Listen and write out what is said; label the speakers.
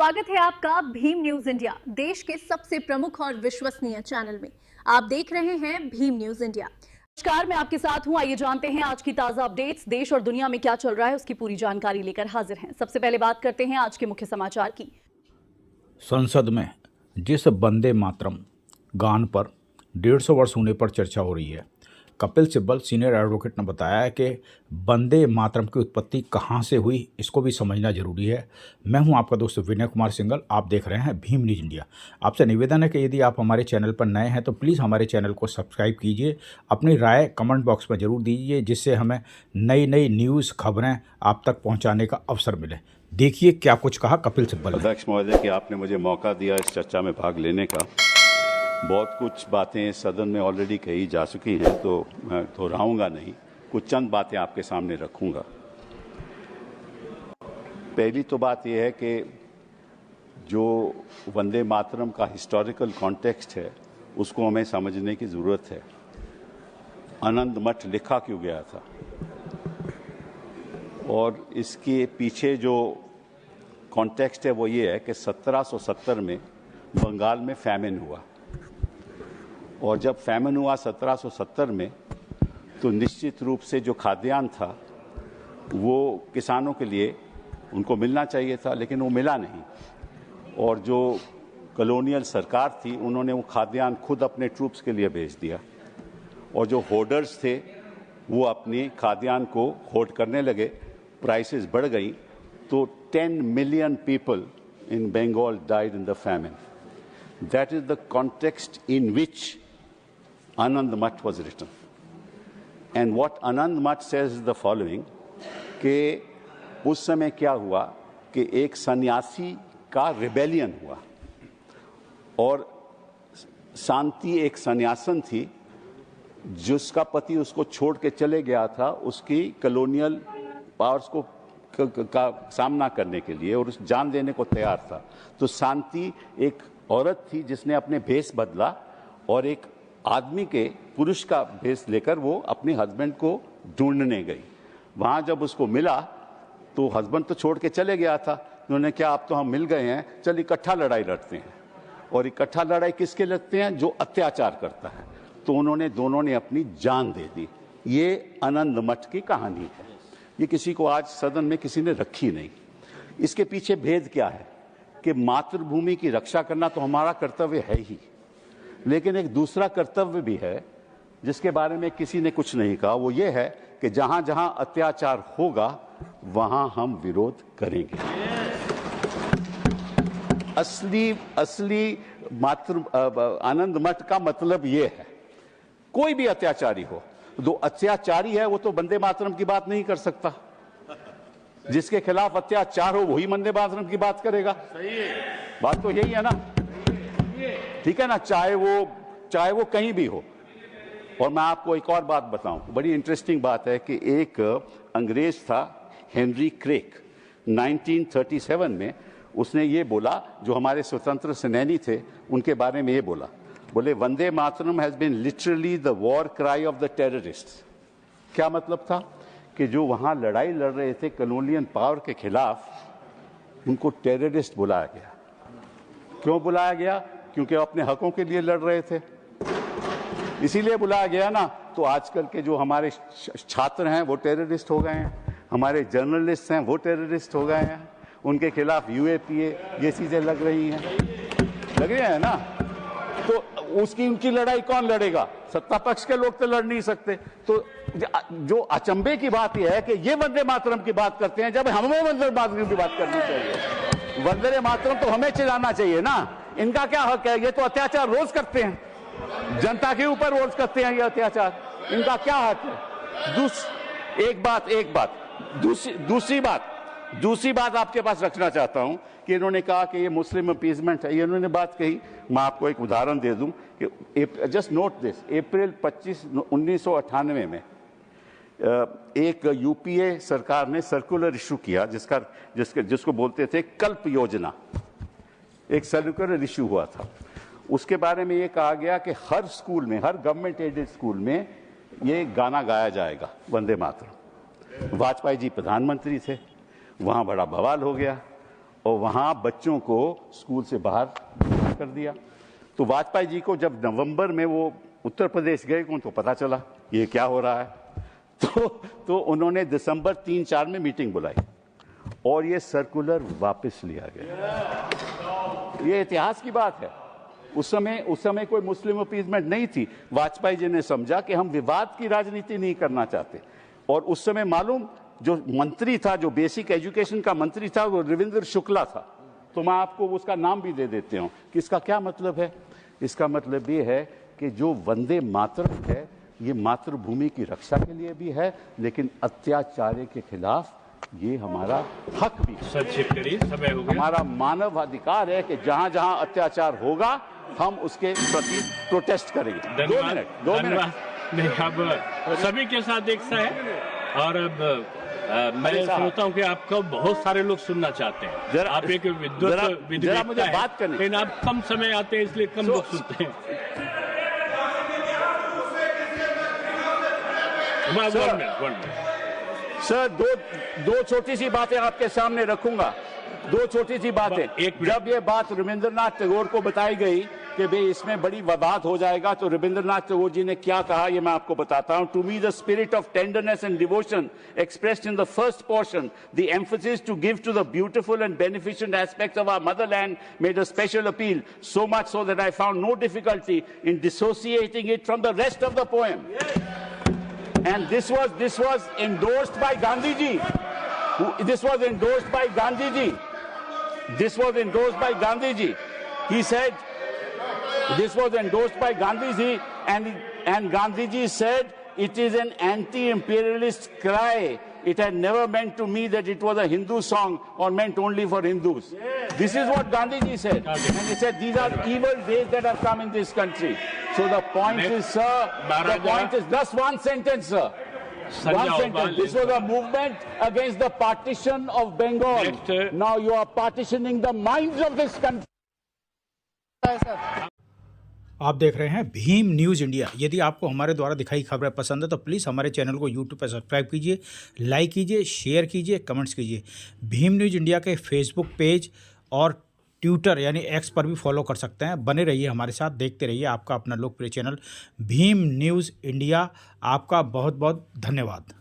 Speaker 1: स्वागत है आपका भीम न्यूज इंडिया, देश के सबसे प्रमुख और विश्वसनीय चैनल में। आप देख रहे हैं भीम न्यूज इंडिया। नमस्कार, मैं आपके साथ हूं। आइए जानते हैं आज की ताजा अपडेट्स। देश और दुनिया में क्या चल रहा है उसकी पूरी जानकारी लेकर हाजिर हैं। सबसे पहले बात करते हैं आज के मुख्य समाचार की।
Speaker 2: संसद में जिस वंदे मातरम गान पर 150 वर्ष होने पर चर्चा हो रही है, कपिल सिब्बल सीनियर एडवोकेट ने बताया है कि वंदे मातरम की उत्पत्ति कहां से हुई, इसको भी समझना जरूरी है। मैं हूं आपका दोस्त विनय कुमार सिंघल, आप देख रहे हैं भीम न्यूज इंडिया। आपसे निवेदन है कि यदि आप हमारे चैनल पर नए हैं तो प्लीज़ हमारे चैनल को सब्सक्राइब कीजिए। अपनी राय कमेंट बॉक्स में ज़रूर दीजिए, जिससे हमें नई नई न्यूज़ खबरें आप तक पहुँचाने का अवसर मिले। देखिए क्या कुछ कहा कपिल सिब्बल ने।
Speaker 3: अध्यक्ष महोदय कि आपने मुझे मौका दिया इस चर्चा में भाग लेने का। बहुत कुछ बातें सदन में ऑलरेडी कही जा चुकी हैं, तो मैं दोहराऊंगा नहीं, कुछ चंद बातें आपके सामने रखूंगा। पहली तो बात यह है कि जो वंदे मातरम का हिस्टोरिकल कॉन्टेक्स्ट है उसको हमें समझने की ज़रूरत है। आनंद मठ लिखा क्यों गया था और इसके पीछे जो कॉन्टेक्स्ट है वो ये है कि 1770 में बंगाल में फैमिन हुआ, और जब फैमिन हुआ 1770 में तो निश्चित रूप से जो खाद्यान्न था वो किसानों के लिए उनको मिलना चाहिए था, लेकिन वो मिला नहीं। और जो कॉलोनियल सरकार थी उन्होंने वो खाद्यान्न खुद अपने ट्रूप्स के लिए भेज दिया, और जो होर्डर्स थे वो अपनी खाद्यान्न को होर्ड करने लगे। प्राइसेस बढ़ गई तो 10 million people in Bengal died in the famine. That is the context in which Anand Math was written. And what Anand Math says is the following, कि उस समय क्या हुआ कि एक सन्यासी का रिबेलियन हुआ, और शांति एक सन्यासन थी जिसका पति उसको छोड़ के चले गया था उसकी कॉलोनियल पावर्स को का सामना करने के लिए, और उस जान देने को तैयार था। तो शांति एक औरत थी जिसने अपने भेष बदला, और एक आदमी के पुरुष का भेष लेकर वो अपने हस्बैंड को ढूंढने गई। वहां जब उसको मिला तो हस्बैंड तो छोड़ के चले गया था। उन्होंने क्या, अब तो हम मिल गए हैं, चल इकट्ठा लड़ाई लड़ते हैं। और इकट्ठा लड़ाई किसके लड़ते हैं? जो अत्याचार करता है। तो उन्होंने दोनों ने अपनी जान दे दी। ये आनंद मठ की कहानी है। ये किसी को आज सदन में किसी ने रखी नहीं। इसके पीछे भेद क्या है कि मातृभूमि की रक्षा करना तो हमारा कर्तव्य है ही, लेकिन एक दूसरा कर्तव्य भी है जिसके बारे में किसी ने कुछ नहीं कहा। वो ये है कि जहां जहां अत्याचार होगा वहां हम विरोध करेंगे। असली आनंद मठ का मतलब ये है, कोई भी अत्याचारी हो, जो अत्याचारी है वो तो वंदे मातरम की बात नहीं कर सकता। जिसके खिलाफ अत्याचार हो वही वंदे मातरम की बात करेगा। सही है, बात तो यही है ना, ठीक है ना, चाहे वो कहीं भी हो। और मैं आपको एक और बात बताऊं, बड़ी इंटरेस्टिंग बात है कि एक अंग्रेज था हेनरी क्रेक, 1937 में उसने ये बोला, जो हमारे स्वतंत्र सेनानी थे उनके बारे में ये बोला, बोले वंदे मातरम has been literally the war cry of the terrorists. क्या मतलब था कि जो वहां लड़ाई लड़ रहे थे कॉलोनियल पावर के खिलाफ, उनको टेररिस्ट बुलाया गया। क्यों बुलाया गया? क्योंकि वो अपने हकों के लिए लड़ रहे थे, इसीलिए बुलाया गया ना। तो आजकल के जो हमारे छात्र हैं वो टेररिस्ट हो गए हैं, हमारे जर्नलिस्ट हैं वो टेररिस्ट हो गए हैं, उनके खिलाफ यूएपीए ये चीजें लग रही हैं ना। तो उनकी लड़ाई कौन लड़ेगा? सत्ता पक्ष के लोग तो लड़ नहीं सकते। तो जो अचंभे की बात यह है कि ये वंदे मातरम की बात करते हैं जब हमें वंदे मातरम की बात करनी चाहिए। वंदे मातरम तो हमें चिल्लाना चाहिए ना। इनका क्या हक है? ये तो अत्याचार रोज करते हैं, जनता के ऊपर रोज करते हैं ये अत्याचार, इनका क्या हक है? दूसरी बात आपके पास रखना चाहता हूं कि इन्होंने कहा कि ये मुस्लिम अपीजमेंट है। ये इन्होंने बात कही, मैं आपको एक उदाहरण दे दूं कि जस्ट नोट दिस, अप्रैल 25, 1998 में एक यूपीए सरकार ने सर्कुलर इशू किया जिसको बोलते थे कल्प योजना। एक सर्कुलर इशू हुआ था, उसके बारे में ये कहा गया कि हर स्कूल में, हर गवर्नमेंट एडेड स्कूल में ये गाना गाया जाएगा, वंदे मातरम। वाजपेयी जी प्रधानमंत्री थे, वहां बड़ा बवाल हो गया, और वहां बच्चों को स्कूल से बाहर कर दिया। तो वाजपेयी जी को जब नवंबर में वो उत्तर प्रदेश गए तो पता चला ये क्या हो रहा है, तो उन्होंने दिसंबर 3-4 में मीटिंग बुलाई और ये सर्कुलर वापस लिया गया। ये इतिहास की बात है। उस समय कोई मुस्लिम अपीजमेंट नहीं थी। वाजपेयी जी ने समझा कि हम विवाद की राजनीति नहीं करना चाहते, और उस समय मालूम जो मंत्री था, जो बेसिक एजुकेशन का मंत्री था, वो रविंद्र शुक्ला था। तो मैं आपको उसका नाम भी दे देते हूं कि इसका क्या मतलब है। इसका मतलब ये है कि जो वंदे मातरम है ये मातृभूमि की रक्षा के लिए भी है, लेकिन अत्याचार के खिलाफ ये हमारा हक भी है। हमारा मानव अधिकार है कि जहां जहां अत्याचार होगा हम उसके प्रति प्रोटेस्ट करेंगे। 2 मिनट।
Speaker 4: नहीं, अब सभी के साथ एक सा है, और अब मैं सोचता हूँ कि आपको बहुत सारे लोग सुनना चाहते हैं। आप एक
Speaker 3: जरा मुझे बात करने,
Speaker 4: लेकिन आप कम समय आते हैं इसलिए कम लोग सुनते हैं।
Speaker 3: सर, दो छोटी सी बातें आपके सामने रखूंगा। 2 छोटी सी बातें। जब ये बात रविंद्रनाथ टैगोर को बताई गई कि भाई इसमें बड़ी विवाद हो जाएगा, तो रविंद्रनाथ टैगोर जी ने क्या कहा ये मैं आपको बताता हूं। To me the spirit of tenderness and devotion expressed in the first portion, the emphasis to give to the beautiful and beneficent aspects of our motherland made a special appeal, so much so that I found no difficulty in dissociating it from the rest of the poem. And this was endorsed by Gandhi ji. This was endorsed by Gandhi ji. This was endorsed by Gandhi ji. He said this was endorsed by Gandhi ji, and Gandhi ji said it is an anti-imperialist cry. It had never meant to me that it was a Hindu song or meant only for Hindus. This is what Gandhi ji said. And he said these are evil days that have come in this country. So the point is, sir, the point is just one sentence, sir. One sentence. This was a movement against the partition of Bengal. Now you are partitioning the minds of this country.
Speaker 2: आप देख रहे हैं Bhim news India. यदि आपको हमारे द्वारा दिखाई खबरें पसंद है तो प्लीज़ हमारे चैनल को यूट्यूब पर सब्सक्राइब कीजिए, लाइक कीजिए, शेयर कीजिए, कमेंट्स कीजिए। भीम न्यूज़ इंडिया के फेसबुक पेज और ट्विटर यानी एक्स पर भी फॉलो कर सकते हैं। बने रहिए हमारे साथ, देखते रहिए आपका अपना लोकप्रिय चैनल भीम न्यूज़ इंडिया। आपका बहुत बहुत धन्यवाद।